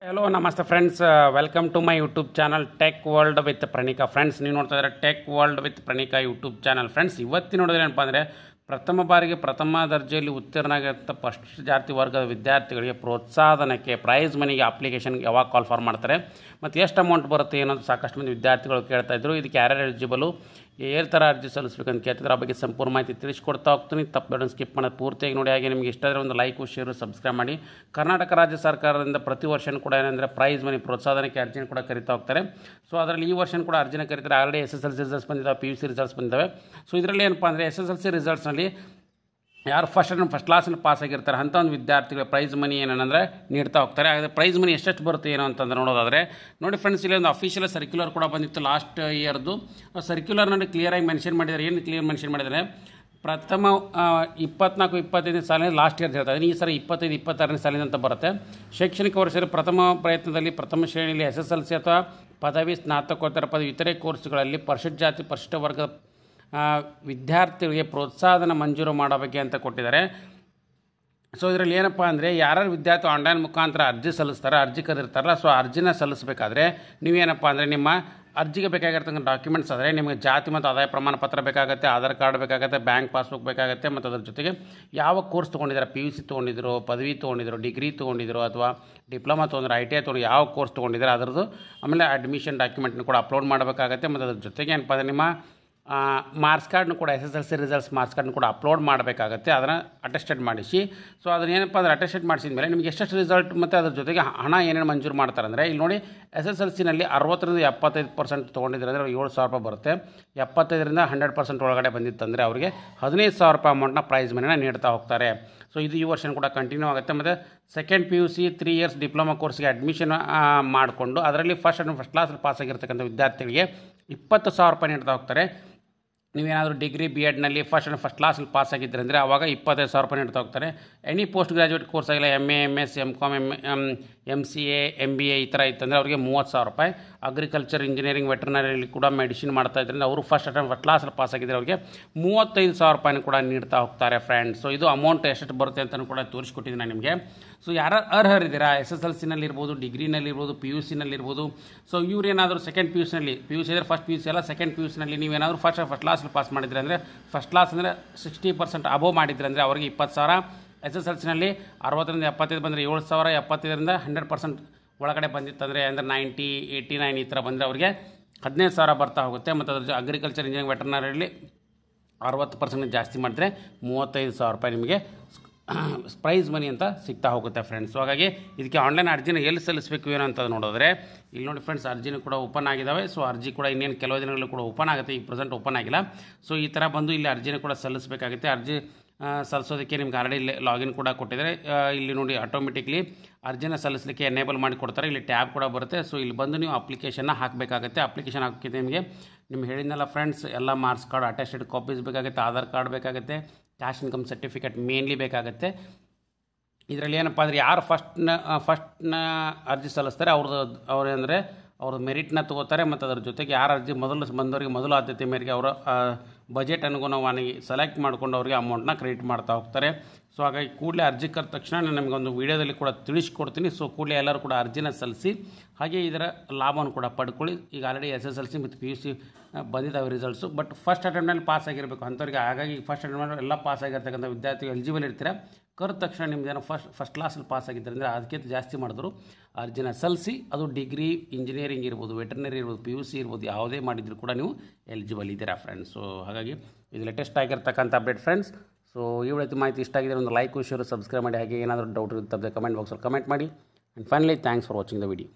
Hello ನಮಸ್ತೆ friends, welcome to my YouTube channel tech world with Pranika. Friends, ನೀವು ನೋಡ್ತಾ ಇದ್ದಾರೆ tech world with Pranika YouTube channel. Friends, ಇವತ್ತಿನ ನೋಡಿದ್ರೆ ಏನಪ್ಪ ಅಂದರೆ ಪ್ರಥಮ ಬಾರಿಗೆ ಪ್ರಥಮ ದರ್ಜೆಯಲ್ಲಿ ಉತ್ತೀರ್ಣರಾಗಿರ್ತ ಫಸ್ಟ್ ಜಾತಿ ವರ್ಗದ ವಿದ್ಯಾರ್ಥಿಗಳಿಗೆ ಪ್ರೋತ್ಸಾಹನಕ್ಕೆ ಪ್ರೈಸ್ ಮನಿಗೆ ಅಪ್ಲಿಕೇಶನ್ಗೆ ಯಾವಾಗ ಕಾಲ್ ಫಾರ್ ಮಾಡ್ತಾರೆ ಮತ್ತು ಎಷ್ಟು ಅಮೌಂಟ್ ಬರುತ್ತೆ ಏನಂತ ಸಾಕಷ್ಟು ಮಂದಿ ವಿದ್ಯಾರ್ಥಿಗಳು ಕೇಳ್ತಾ ಇದ್ರು. ಇದಕ್ಕೆ ಯಾರ್ಯಾರು ಎಲಿಜಿಬಲು, ಏನು ಥರ ಅರ್ಜಿ ಸಲ್ಲಿಸಬೇಕಂತ ಕೇಳ್ತಿದ್ರೆ ಆ ಬಗ್ಗೆ ಸಂಪೂರ್ಣ ಮಾಹಿತಿ ತಿಳಿಸ್ಕೊಡ್ತಾ ಹೋಗ್ತೀನಿ. ತಪ್ಪು ಸ್ಕಿಪ್ ಮಾಡೋದು ಪೂರ್ತಿಯಾಗಿ ನೋಡಿ. ಹಾಗೆ ನಿಮಗೆ ಇಷ್ಟ ಆದರೆ ಒಂದು ಲೈಕು ಶೇರು ಸಬ್ಸ್ಕ್ರೈಬ್ ಮಾಡಿ. ಕರ್ನಾಟಕ ರಾಜ್ಯ ಸರ್ಕಾರದಿಂದ ಪ್ರತಿ ವರ್ಷವೂ ಕೂಡ ಏನಂದರೆ ಪ್ರೈಸ್ ಮನಿ ಪ್ರೋತ್ಸಾಹನಕ್ಕೆ ಅರ್ಜಿನ ಕೂಡ ಕರಿತಾ ಹೋಗ್ತಾರೆ. ಸೊ ಅದರಲ್ಲಿ ಈ ವರ್ಷ ಕೂಡ ಅರ್ಜಿನ ಕರೀತಾರೆ. ಆಲ್ರೆಡಿ SSLC ರಿಸಲ್ಟ್ಸ್ ಬಂದಿದ್ದಾವೆ, PUC ರಿಸಲ್ಟ್ಸ್ ಬಂದಿದ್ದಾವೆ. ಸೊ ಇದರಲ್ಲಿ ಏನಪ್ಪ ಅಂದರೆ SSLC ರಿಸಲ್ಟ್ಸ್ನಲ್ಲಿ ಯಾರು ಫಸ್ಟ್ ಕ್ಲಾಸಲ್ಲಿ ಪಾಸ್ ಆಗಿರ್ತಾರೆ ಅಂಥ ಒಂದು ವಿದ್ಯಾರ್ಥಿಗಳ ಪ್ರೈಸ್ ಮನಿ ಏನಂದರೆ ನೀಡ್ತಾ ಹೋಗ್ತಾರೆ. ಹಾಗಾದರೆ ಪ್ರೈಸ್ ಮನಿ ಎಷ್ಟೆಷ್ಟು ಬರುತ್ತೆ ಏನೋ ಅಂತಂದ್ರೆ ನೋಡೋದಾದರೆ ನೋಡಿ ಫ್ರೆಂಡ್ಸ್, ಇಲ್ಲಿ ಒಂದು ಅಫಿಷಿಯಲ್ ಸರ್ಕ್ಯುಲರ್ ಕೂಡ ಬಂದಿತ್ತು ಲಾಸ್ಟ್ ಇಯರ್ದು. ಸರ್ಕ್ಯುಲರ್ನಲ್ಲಿ ಕ್ಲಿಯರಾಗಿ ಮೆನ್ಷನ್ ಮಾಡಿದ್ದಾರೆ. ಏನು ಕ್ಲಿಯರ್ ಮೆನ್ಷನ್ ಮಾಡಿದ್ದಾರೆ, ಪ್ರಥಮ 24-25ನೇ ಸಾಲಿನ ಲಾಸ್ಟ್ ಇಯರ್ ಹೇಳ್ತಾರೆ. ಈ ಸರಿ 25-26ನೇ ಸಾಲಿನ ಅಂತ ಬರುತ್ತೆ. ಶೈಕ್ಷಣಿಕ ವರ್ಷದಲ್ಲಿ ಪ್ರಥಮ ಪ್ರಯತ್ನದಲ್ಲಿ ಪ್ರಥಮ ಶ್ರೇಣಿಯಲ್ಲಿ SSLC ಅಥವಾ ಪದವಿ, ಸ್ನಾತಕೋತ್ತರ ಪದವಿ ಇತರೆ ಕೋರ್ಸ್ಗಳಲ್ಲಿ ಪರಿಶಿಷ್ಟ ಜಾತಿ ಪರಿಶಿಷ್ಟ ವರ್ಗದ ವಿದ್ಯಾರ್ಥಿಗಳಿಗೆ ಪ್ರೋತ್ಸಾಹನ ಮಂಜೂರು ಮಾಡೋ ಬಗ್ಗೆ ಅಂತ ಕೊಟ್ಟಿದ್ದಾರೆ. ಸೊ ಇದರಲ್ಲಿ ಏನಪ್ಪ ಅಂದರೆ ಯಾರ್ಯಾರು ವಿದ್ಯಾರ್ಥಿ ಆನ್ಲೈನ್ ಮುಖಾಂತರ ಅರ್ಜಿ ಸಲ್ಲಿಸ್ತಾರೆ, ಅರ್ಜಿ ಕರೆದಿರ್ತಾರಲ್ಲ, ಸೊ ಅರ್ಜಿನ ಸಲ್ಲಿಸಬೇಕಾದ್ರೆ ನೀವೇನಪ್ಪ ಅಂದರೆ ನಿಮ್ಮ ಅರ್ಜಿಗೆ ಬೇಕಾಗಿರ್ತಕ್ಕಂಥ ಡಾಕ್ಯುಮೆಂಟ್ಸ್ ಆದರೆ ನಿಮಗೆ ಜಾತಿ ಮತ್ತು ಆದಾಯ ಪ್ರಮಾಣ ಪತ್ರ ಬೇಕಾಗುತ್ತೆ, ಆಧಾರ್ ಕಾರ್ಡ್ ಬೇಕಾಗುತ್ತೆ, ಬ್ಯಾಂಕ್ ಪಾಸ್ಬುಕ್ ಬೇಕಾಗುತ್ತೆ, ಮತ್ತು ಅದ್ರ ಜೊತೆಗೆ ಯಾವ ಕೋರ್ಸ್ ತೊಗೊಂಡಿದ್ದಾರೆ, PUC ತೊಗೊಂಡಿದ್ರು, ಪದವಿ ತೊಗೊಂಡಿದ್ರು, ಡಿಗ್ರಿ ತೊಗೊಂಡಿದ್ರು, ಅಥವಾ ಡಿಪ್ಲೊಮಾ ತೊಗೊಂಡ್ರೆ, ITI ತೊಗೊಂಡು ಯಾವ ಕೋರ್ಸ್ ತೊಗೊಂಡಿದ್ದಾರೆ ಅದರದ್ದು, ಆಮೇಲೆ ಅಡ್ಮಿಷನ್ ಡಾಕ್ಯುಮೆಂಟ್ನ ಕೂಡ ಅಪ್ಲೋಡ್ ಮಾಡಬೇಕಾಗುತ್ತೆ. ಮತ್ತು ಅದ್ರ ಜೊತೆಗೆ ಏನಪ್ಪ ಅಂದರೆ ನಿಮ್ಮ ಮಾರ್ಕ್ಸ್ ಕಾರ್ಡ್ನು ಕೂಡ SSLC ರಿಸಲ್ಟ್ಸ್ ಮಾರ್ಕ್ಸ್ ಕಾರ್ಡ್ನು ಕೂಡ ಅಪ್ಲೋಡ್ ಮಾಡಬೇಕಾಗುತ್ತೆ. ಅದನ್ನು ಅಟೆಸ್ಟೆಡ್ ಮಾಡಿಸಿ. ಸೊ ಅದನ್ನೇನಪ್ಪ ಅಂದರೆ ಅಟೆಸ್ಟೆಡ್ ಮಾಡಿಸಿದ ಮೇಲೆ ನಿಮಗೆ ಎಷ್ಟೆಷ್ಟು ರಿಸಲ್ಟ್ ಮತ್ತು ಅದ್ರ ಜೊತೆಗೆ ಹಣ ಏನೇನು ಮಂಜೂರು ಮಾಡ್ತಾರೆ ಅಂದರೆ, ಇಲ್ಲಿ ನೋಡಿ SSLCನಲ್ಲಿ 60-75% ತೊಗೊಂಡಿದ್ರೆ ಅಂದರೆ 7,000 ರೂಪಾಯಿ ಬರುತ್ತೆ. 75% 100% ಒಳಗಡೆ ಬಂದಿತ್ತಂದರೆ ಅವರಿಗೆ 15,000 ರೂಪಾಯಿ ಅಮೌಂಟ್ನ ಪ್ರೈಸ್ ಮನಿನ ನೀಡ್ತಾ ಹೋಗ್ತಾರೆ. ಸೊ ಇದು ಈ ವರ್ಷ ಕೂಡ ಕಂಟಿನ್ಯೂ ಆಗುತ್ತೆ. ಮತ್ತು ಸೆಕೆಂಡ್ PUC 3 ಇಯರ್ಸ್ ಡಿಪ್ಲೊಮಾ ಕೋರ್ಸ್ಗೆ ಅಡ್ಮಿಷನ್ ಮಾಡಿಕೊಂಡು ಅದರಲ್ಲಿ ಫಸ್ಟ್ ಕ್ಲಾಸಲ್ಲಿ ಪಾಸ್ ಆಗಿರ್ತಕ್ಕಂಥ ವಿದ್ಯಾರ್ಥಿಗಳಿಗೆ 20,000 ರೂಪಾಯಿ ನೀಡ್ತಾ ಹೋಗ್ತಾರೆ. ನೀವೇನಾದರೂ ಡಿಗ್ರಿ BEdನಲ್ಲಿ ಫಸ್ಟ್ ಕ್ಲಾಸಲ್ಲಿ ಪಾಸ್ ಆಗಿದ್ದರೆ ಅಂದರೆ ಆವಾಗ 25,000 ರೂಪಾಯಿ ನೀಡ್ತಾ ಹೋಗ್ತಾರೆ. ಎನಿ ಪೋಸ್ಟ್ ಗ್ರಾಜುಯೇಟ್ ಕೋರ್ಸ್ ಆಗಿಲ್ಲ, MA, MS, MCom, MCA, MBA ಈ ಥರ ಇತ್ತಂದರೆ ಅವರಿಗೆ 30,000 ರೂಪಾಯಿ. ಅಗ್ರಿಕಲ್ಚರ್, ಇಂಜಿನಿಯರಿಂಗ್, ವೆಟರ್ನರಿಯಲ್ಲಿ ಕೂಡ ಮೆಡಿಸಿನ್ ಮಾಡ್ತಾ ಇದ್ರಿಂದ ಅವರು ಫಸ್ಟ್ ಕ್ಲಾಸಲ್ಲಿ ಪಾಸ್ ಆಗಿದ್ದರೆ ಅವರಿಗೆ 35,000 ರೂಪಾಯಿನ ಕೂಡ ನೀಡ್ತಾ ಹೋಗ್ತಾರೆ ಫ್ರೆಂಡ್ಸ್. ಸೊ ಇದು ಅಮೌಂಟ್ ಎಷ್ಟು ಬರುತ್ತೆ ಅಂತಲೂ ಕೂಡ ತೋರಿಸ್ಕೊಟ್ಟಿದ್ದೀನಿ ನಾನು ನಿಮಗೆ. ಸೊ ಯಾರು ಅರ್ಹರಿದ್ದೀರಾ, SSLCನಲ್ಲಿರ್ಬೋದು, ಡಿಗ್ರಿನಲ್ಲಿರ್ಬೋದು, PUCನಲ್ಲಿರ್ಬೋದು. ಸೊ ಇವರೇನಾದರೂ ಸೆಕೆಂಡ್ PUC ಅಂದರೆ ಫಸ್ಟ್ PUC ಅಲ್ಲ, ಸೆಕೆಂಡ್ PUCನಲ್ಲಿ ನೀವೇನಾದರೂ ಫಸ್ಟ್ ಕ್ಲಾಸ್ ಪಾಸ್ ಮಾಡಿದ್ರೆ ಅಂದರೆ ಫಸ್ಟ್ ಕ್ಲಾಸ್ ಅಂದರೆ 60% ಅಬೋವ್ ಮಾಡಿದ್ರೆ ಅಂದರೆ ಅವರಿಗೆ 20,000. SSLCನಲ್ಲಿ 60-75 ಬಂದರೆ 7,000, 75% 100% ಒಳಗಡೆ ಬಂದಿತ್ತಂದರೆ ಅಂದರೆ 90, 89 ಈ ಥರ ಬಂದರೆ ಅವರಿಗೆ 15,000 ಬರ್ತಾ ಹೋಗುತ್ತೆ. ಮತ್ತು ಅದ್ರ ಅಗ್ರಿಕಲ್ಚರ್, ಇಂಜಿನಿಯರಿಂಗ್, ವೆಟರ್ನರಿಯಲ್ಲಿ 60% ಜಾಸ್ತಿ ಮಾಡಿದ್ರೆ 35,000 ರೂಪಾಯಿ ನಿಮಗೆ ಪ್ರೈಸ್ ಮನಿ ಅಂತ ಸಿಗ್ತಾ ಹೋಗುತ್ತೆ ಫ್ರೆಂಡ್ಸ್. ಸೊ ಹಾಗಾಗಿ ಇದಕ್ಕೆ ಆನ್ಲೈನ್ ಅರ್ಜಿನ ಎಲ್ಲಿ ಸಲ್ಲಿಸಬೇಕು ಏನೋ ಅಂತ ನೋಡಿದ್ರೆ ಇಲ್ಲಿ ನೋಡಿ ಫ್ರೆಂಡ್ಸ್, ಅರ್ಜಿನೂ ಕೂಡ ಓಪನ್ ಆಗಿದ್ದಾವೆ. ಸೊ ಅರ್ಜಿ ಕೂಡ ಇನ್ನೇನು ಕೆಲವು ದಿನಗಳು ಕೂಡ ಓಪನ್ ಆಗುತ್ತೆ, ಈಗ ಪ್ರೆಸೆಂಟ್ ಓಪನ್ ಆಗಿಲ್ಲ. ಸೊ ಈ ಥರ ಬಂದು ಇಲ್ಲಿ ಅರ್ಜಿನ ಕೂಡ ಸಲ್ಲಿಸಬೇಕಾಗುತ್ತೆ. ಅರ್ಜಿ ಸಲ್ಲಿಸೋದಕ್ಕೆ ನಿಮ್ಗೆ ಆಲ್ರೆಡಿ ಲಾಗಿನ್ ಕೂಡ ಕೊಟ್ಟಿದ್ದಾರೆ. ಇಲ್ಲಿ ನೋಡಿ ಆಟೋಮೆಟಿಕ್ಲಿ ಅರ್ಜಿನ ಸಲ್ಲಿಸಲಿಕ್ಕೆ ಎನೇಬಲ್ ಮಾಡಿ ಕೊಡ್ತಾರೆ. ಇಲ್ಲಿ ಟ್ಯಾಬ್ ಕೂಡ ಬರುತ್ತೆ. ಸೊ ಇಲ್ಲಿ ಬಂದು ನೀವು ಅಪ್ಲಿಕೇಶನ್ನ ಹಾಕಬೇಕಾಗುತ್ತೆ. ಅಪ್ಲಿಕೇಶನ್ ಹಾಕಿದ್ರೆ ನಿಮ್ಗೆ ಹೇಳಿದ್ನಲ್ಲ ಫ್ರೆಂಡ್ಸ್, ಎಲ್ಲ ಮಾರ್ಕ್ಸ್ ಕಾರ್ಡ್ ಅಟೆಸ್ಟೆಡ್ ಕಾಪೀಸ್ ಬೇಕಾಗುತ್ತೆ, ಆಧಾರ್ ಕಾರ್ಡ್ ಬೇಕಾಗುತ್ತೆ, ಕ್ಯಾಶ್ ಇನ್ಕಮ್ ಸರ್ಟಿಫಿಕೇಟ್ ಮೇನ್ಲಿ ಬೇಕಾಗುತ್ತೆ. ಇದರಲ್ಲಿ ಏನಪ್ಪ ಅಂದರೆ ಯಾರು ಫಸ್ಟ್ನ ಅರ್ಜಿ ಸಲ್ಲಿಸ್ತಾರೆ ಅವ್ರೇಂದರೆ ಅವ್ರ ಮೆರಿಟ್ನ ತೊಗೋತಾರೆ. ಮತ್ತು ಅದರ ಜೊತೆಗೆ ಯಾರು ಅರ್ಜಿ ಬಂದವರಿಗೆ ಮೊದಲು ಆದ್ಯತೆ ಮೇರೆಗೆ ಅವರ ಬಜೆಟ್ ಅನುಗುಣವಾಗಿ ಸೆಲೆಕ್ಟ್ ಮಾಡಿಕೊಂಡು ಅವರಿಗೆ ಅಮೌಂಟ್ನ ಕ್ರೆಡಿಟ್ ಮಾಡ್ತಾ ಹೋಗ್ತಾರೆ. ಸೊ ಹಾಗಾಗಿ ಕೂಡಲೇ ಅರ್ಜಿ ಕರೆದ ತಕ್ಷಣ ನಾನು ನಿಮಗೊಂದು ವೀಡಿಯೋದಲ್ಲಿ ಕೂಡ ತಿಳಿಸ್ಕೊಡ್ತೀನಿ. ಸೊ ಕೂಡಲೇ ಎಲ್ಲರೂ ಕೂಡ ಅರ್ಜಿನ ಸಲ್ಲಿಸಿ ಹಾಗೆ ಇದರ ಲಾಭವನ್ನು ಕೂಡ ಪಡ್ಕೊಳ್ಳಿ. ಈಗ ಆಲ್ರೆಡಿ SSLC ಮತ್ತು PUC ಬಂದಿದ್ದಾವೆ ರಿಸಲ್ಟ್ಸು. ಬಟ್ ಫಸ್ಟ್ ಅಟೆಂಪ್ಟ್ನಲ್ಲಿ ಪಾಸ್ ಆಗಿರಬೇಕು ಅಂಥವ್ರಿಗೆ. ಹಾಗಾಗಿ ಫಸ್ಟ್ ಅಟೆಂಪ್ಟ್ನಲ್ಲಿ ಎಲ್ಲ ಪಾಸ್ ಆಗಿರ್ತಕ್ಕಂಥ ವಿದ್ಯಾರ್ಥಿಗಳು ಎಲಿಜಿಬಲ್ ಇರ್ತೀರ. ಕರೆದ ತಕ್ಷಣ ನಿಮ್ದೇನೋ ಫಸ್ಟ್ ಕ್ಲಾಸಲ್ಲಿ ಪಾಸ್ ಆಗಿದ್ದಾರೆ ಅಂದರೆ ಅದಕ್ಕಿಂತ ಜಾಸ್ತಿ ಮಾಡಿದ್ರು ಅರ್ಜಿನ ಸಲ್ಲಿಸಿ. ಅದು ಡಿಗ್ರಿ, ಇಂಜಿನಿಯರಿಂಗ್ ಇರ್ಬೋದು, ವೆಟರ್ನರಿ ಇರ್ಬೋದು, PUC ಇರ್ಬೋದು, ಯಾವುದೇ ಮಾಡಿದರೂ ಕೂಡ ನೀವು ಎಲಿಜಿಬಲ್ ಇದ್ದೀರಾ ಫ್ರೆಂಡ್ಸ್. ಸೊ ಹಾಗಾಗಿ ಇದು ಲೇಟೆಸ್ಟ್ ಆಗಿರ್ತಕ್ಕಂಥ ಅಪ್ಡೇಟ್ ಫ್ರೆಂಡ್ಸ್. ಸೊ ಈ ಮಾಹಿತಿ ಇಷ್ಟ ಆಗಿದ್ರೆ ಒಂದು ಲೈಕ್, ಶೇರ್, ಸಬ್ಸ್ಕ್ರೈಬ್ ಮಾಡಿ. ಹಾಗೆ ಏನಾದರೂ ಡೌಟ್ ಇರುತ್ತೆ ಕಮೆಂಟ್ ಬಾಕ್ಸಲ್ಲಿ ಕಮೆಂಟ್ ಮಾಡಿ. And finally thanks for watching the video.